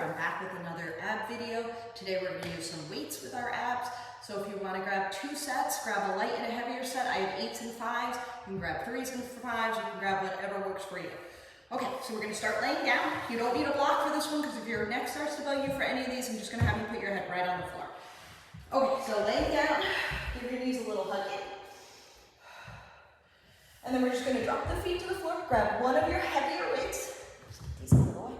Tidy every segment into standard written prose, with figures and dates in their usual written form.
I'm back with another ab video. Today we're going to use some weights with our abs. So if you want to grab 2 sets, grab a light and a heavier set. I have 8s and 5s. You can grab 3s and 5s. You can grab whatever works for you. Okay, so we're going to start laying down. You don't need a block for this one because if your neck starts to bug you for any of these, I'm just going to have you put your head right on the floor. Okay, so laying down, give your knees a little hug in. And then we're just going to drop the feet to the floor. Grab one of your heavier weights. These out of the way.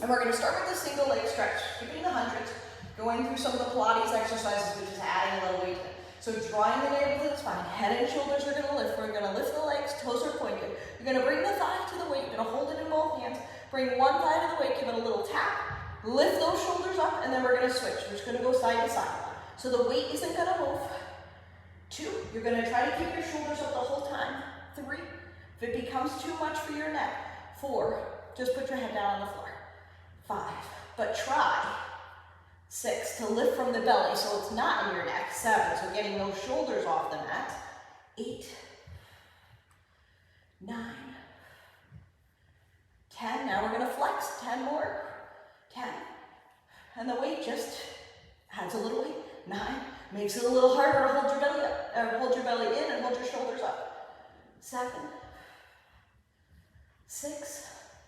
And we're going to start with the single leg stretch, keeping the hundreds, going through some of the Pilates exercises, which is adding a little weight in. So drawing the navel to the spine, head and shoulders are going to lift. We're going to lift the legs, toes are pointed. You're going to bring the thigh to the weight. You're going to hold it in both hands. Bring one thigh to the weight, give it a little tap. Lift those shoulders up, and then we're going to switch. We're just going to go side to side. So the weight isn't going to move. 2, you're going to try to keep your shoulders up the whole time. 3, if it becomes too much for your neck. 4, just put your head down on the floor. 5, but try. 6, to lift from the belly so it's not in your neck. 7, so getting those shoulders off the mat. 8, 9, 10, now we're going to flex. 10 more. 10, and the weight just adds a little weight. 9, makes it a little harder to hold your belly up, or hold your belly in and hold your shoulders up. 7, 6,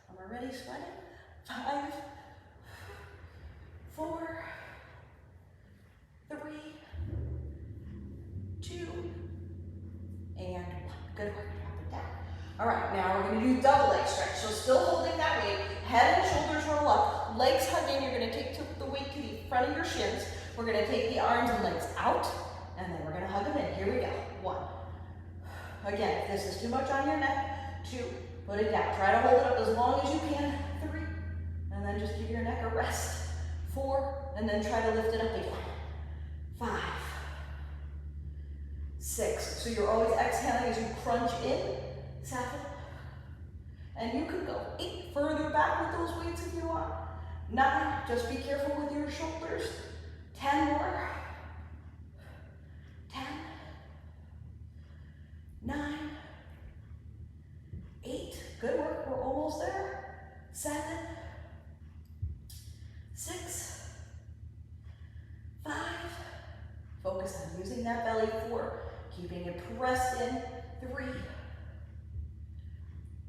I'm already sweating. 5, 4, 3, 2, and 1. Good work, drop it down. All right, now we're going to do double leg stretch. So still holding that weight, head and shoulders roll up, legs hug in. You're going to take the weight to the front of your shins. We're going to take the arms and legs out, and then we're going to hug them in. Here we go. 1. Again, if this is too much on your neck, 2, put it down. Try to hold it up as long as you can. 3, and then just give your neck a rest. 4, and then try to lift it up again. 5, 6. So you're always exhaling as you crunch in. 7, and you could go 8 further back with those weights if you want. 9, just be careful with your shoulders. 10 more. 10, 9, 8, good work, we're almost there. 7, 6, 5, focus on using that belly. 4, keeping it pressed in. 3,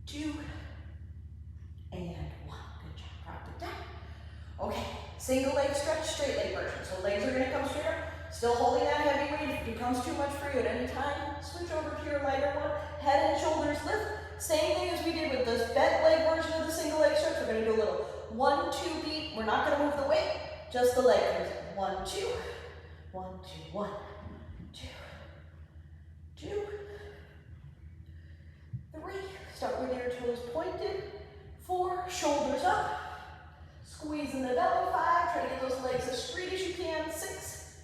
2, and 1. Good job. Drop it down. Okay, single leg stretch, straight leg version. So legs are going to come straight up. Still holding that heavy weight. If it becomes too much for you at any time, switch over to your lighter one. Head and shoulders lift. Same thing as we did with this bent leg version of the single leg stretch. We're going to do a little 1, 2 beat. We're not going to move the weight, just the leg. 1, 2, 1, 2, 1, 2, 2, 3. Start with your toes pointed. 4, shoulders up. Squeeze in the belly. 5, try to get those legs as straight as you can. 6,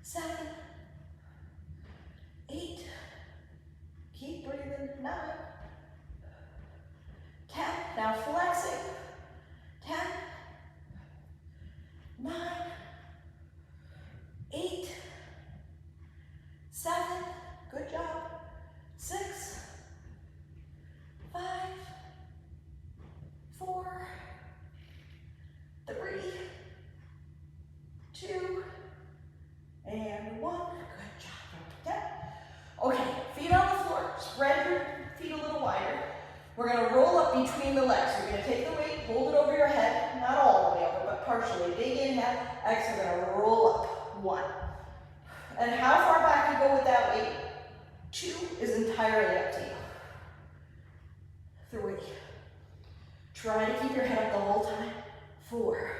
7, 8, keep breathing. 9, 10, now flexing. 10, 9, 8, 7, good job. 6, 5, 4, 3, 2, and 1. Good job. Okay, feet on the floor. Spread your feet a little wider. We're going to roll up between the legs. You're going to take the weight, hold it over your head, not all the way over, but partially. Big inhale, exhale. We're going to roll up. 1. And how far back you go with that weight? 2 is entirely up to you. 3. Try to keep your head up the whole time. 4.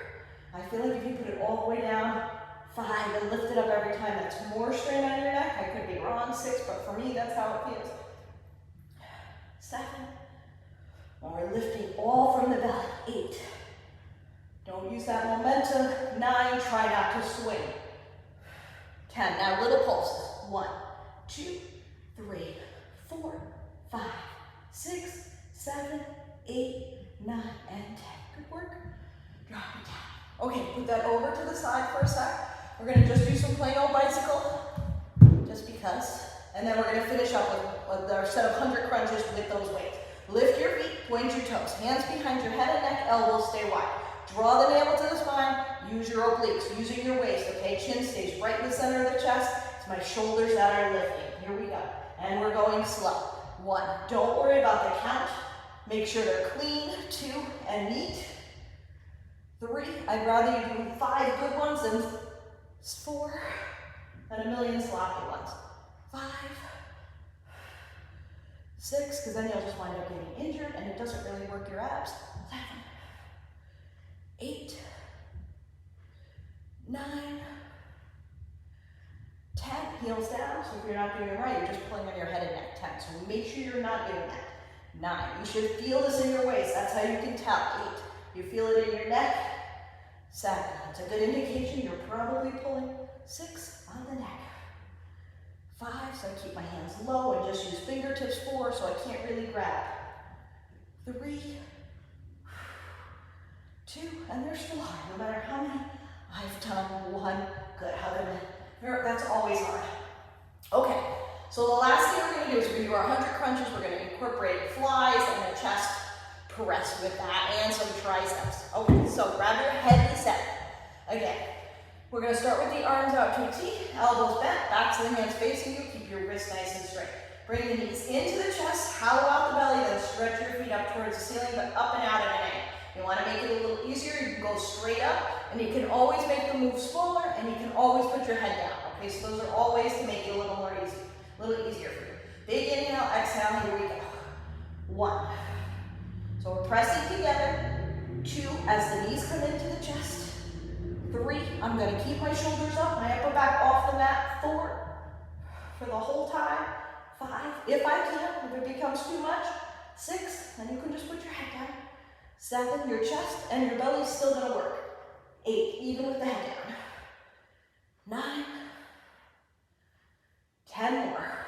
I feel like if you put it all the way down. 5, and lift it up every time. That's more strain on your neck. I could be wrong. 6, but for me, that's how it feels. 7. We're lifting all from the belly. 8. Don't use that momentum. 9, try not to swing. 10, now little pulses. 1, 2, 3, 4, 5, 6, 7, 8, 9, and 10. Good work. Drop it down. Okay, put that over to the side for a sec. We're going to just do some plain old bicycle, just because. And then we're going to finish up with our set of 100 crunches with those weights. Lift your feet, point your toes. Hands behind your head and neck, elbows stay wide. Draw the navel to the spine, use your obliques, using your waist, okay? Chin stays right in the center of the chest. It's my shoulders that are lifting. Here we go. And we're going slow. 1, don't worry about the count. Make sure they're clean. 2, and neat. 3, I'd rather you do 5 good ones than 4 and a million sloppy ones. 5, 6, because then you'll just wind up getting injured and it doesn't really work your abs. 7, 8, 9, 10, heels down. So if you're not doing it right, you're just pulling on your head and neck. 10, so make sure you're not doing that. 9, you should feel this in your waist. That's how you can tell. 8, you feel it in your neck. 7, that's a good indication you're probably pulling. 6, on the neck. 5, so I keep my hands low and just use fingertips. 4, so I can't really grab. 3, 2, and they're still hard, no matter how many I've done. 1, good, hug them in. That's always hard. Okay, so the last thing we're going to do is we're going to do our 100 crunches. We're going to incorporate flies and a chest press with that and some triceps. Okay, so grab your heavy set. Again, we're going to start with the arms out to a T, elbows bent, backs of the hands facing you. Keep your wrists nice and straight. Bring the knees into the chest, hollow out the belly, then stretch your feet up towards the ceiling, but up and out at an angle. You want to make it a little easier, you can go straight up, and you can always make the move smaller, and you can always put your head down. Okay, so those are all ways to make it a little more easy, a little easier for you. Big inhale, exhale, here we go. 1. So we're pressing together. 2, as the knees come into the chest. 3, I'm going to keep my shoulders up, my upper back off the mat. 4, for the whole time. 5, if I can, if it becomes too much. 6, then you can just put your head down. 7, your chest and your belly is still going to work. 8, even with the head down. 9, 10 more.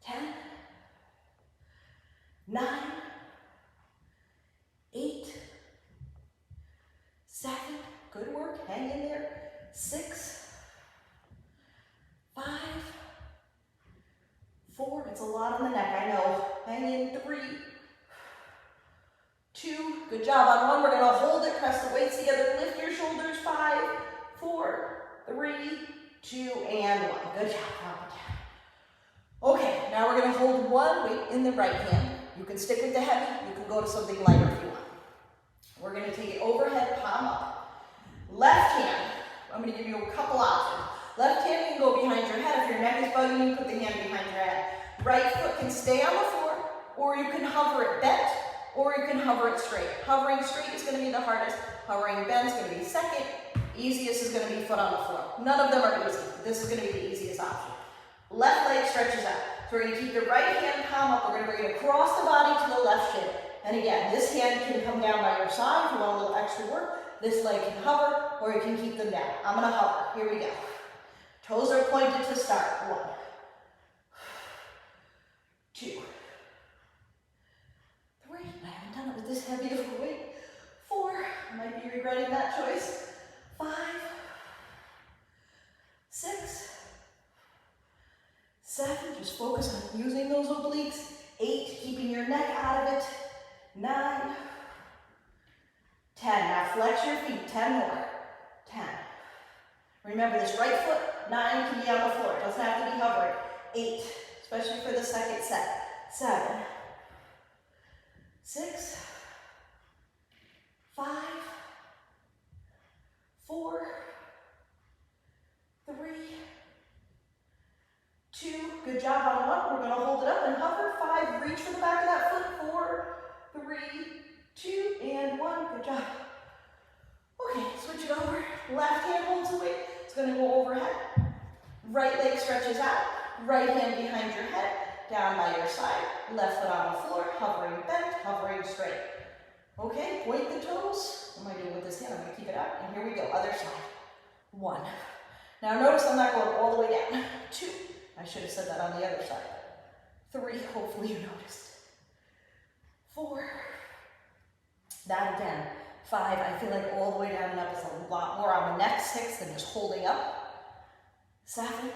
10, 9, 8, 7, good work, hang in there. 6, 5, 4, it's a lot on the neck, I know. Hang in. 3, 2, good job. On 1, we're going to hold it, press the weights together, lift your shoulders. 5, 4, 3, 2, and 1. Good job. Drop it down. Okay, now we're going to hold one weight in the right hand. You can stick with the heavy. You can go to something lighter if you want. We're going to take it overhead, palm up. Left hand, I'm going to give you a couple options. Left hand, you can go behind your head. If your neck is bugging you, put the hand behind your head. Right foot can stay on the floor, or you can hover it bent, or you can hover it straight. Hovering straight is going to be the hardest. Hovering bent is going to be second. Easiest is going to be foot on the floor. None of them are easy. This is going to be the easiest option. Left leg stretches out. So we're going to keep the right hand palm up. We're going to bring it across the body to the left shin. And again, this hand can come down by your side if you want a little extra work. This leg can hover, or you can keep them down. I'm going to hover. Here we go. Toes are pointed to start. 1, 2, 3. I haven't done it with this heavy of a weight. 4. I might be regretting that choice. 5, 6, 7. Just focus on using those obliques. 8. Keeping your neck out of it. 9, 10. Now flex your feet. 10 more. 10. Remember this right foot. 9 can be on the floor. It doesn't have to be hovering. 8, especially for the second set. 7, 6, 5, 4, 3, 2. Good job on 1. We're going to hold it up and hover. 5, reach for the back of that foot. 4, 3, 2, and 1. Good job. Okay, switch it over. Left hand holds the weight. It's going to go overhead. Right leg stretches out. Right hand behind your head. Down by your side. Left foot on the floor. Hovering bent. Hovering straight. Okay, point the toes. What am I doing with this hand? I'm going to keep it out. And here we go. Other side. 1. Now notice I'm not going all the way down. 2. I should have said that on the other side. 3. Hopefully you noticed. 4. That again. 5. I feel like all the way down and up is a lot more on the neck. 6 than just holding up. 7.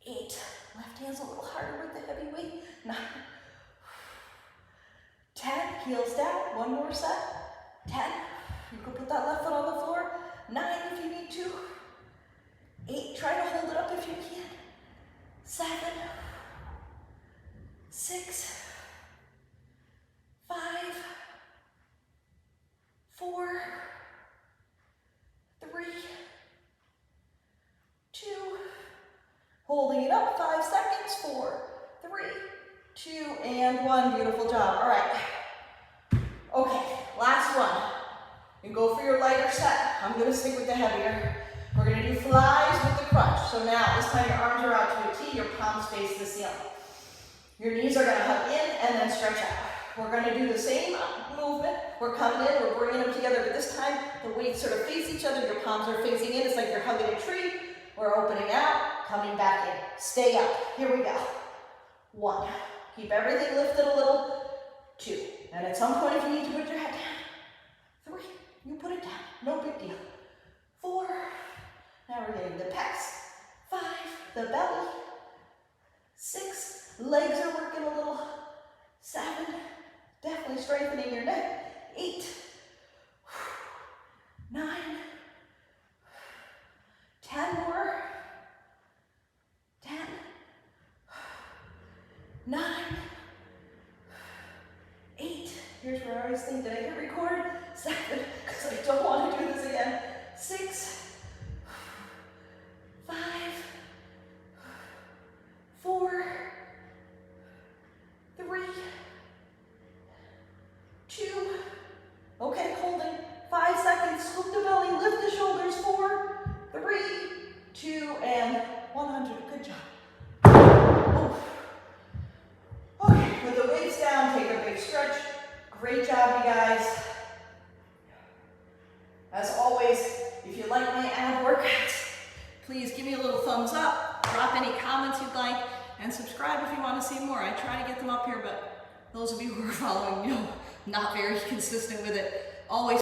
8. Left hand's a little harder with the heavy weight. 9. 10. heels down, one more set. 10, you can put that left foot on the floor. 9 if you need to. 8, try to hold it up if you can. 7, 6, 5, 4, 3, 2, holding it up, 5 seconds, 4, 3, 2, and 1, beautiful job. All right, okay, last one. You go for your lighter set. I'm gonna stick with the heavier. We're gonna do flies with the crunch. So now, this time your arms are out to a T, your palms face the ceiling. Your knees are gonna hug in and then stretch out. We're gonna do the same movement. We're coming in, we're bringing them together, but this time the weights sort of face each other, your palms are facing in. It's like you're hugging a tree. We're opening out, coming back in. Stay up, here we go. 1, keep everything lifted a little. 2, and at some point if you need to put your head down. 3, you put it down, no big deal. 4, now we're getting the pecs. 5, the belly. 6, legs are working a little. 7, definitely strengthening your neck. 8, 9, 10 more. 10, 9, 8. Here's where I always think, did I hit record? 7, because I don't want to do this again. 6, 5, 4, 3, 2. Okay, holding. 5 seconds. Scoop the belly, lift the shoulders. 4, 3, 2, and 100. Good job. Oof. Okay, with the weights down, take a big stretch. Great job, you guys. As always, if you like my ab workouts, please give me a little thumbs up, drop any comments you'd like, and subscribe if you want to see more. I try to get them up here, but those of you who are following know I'm not very consistent with it. Always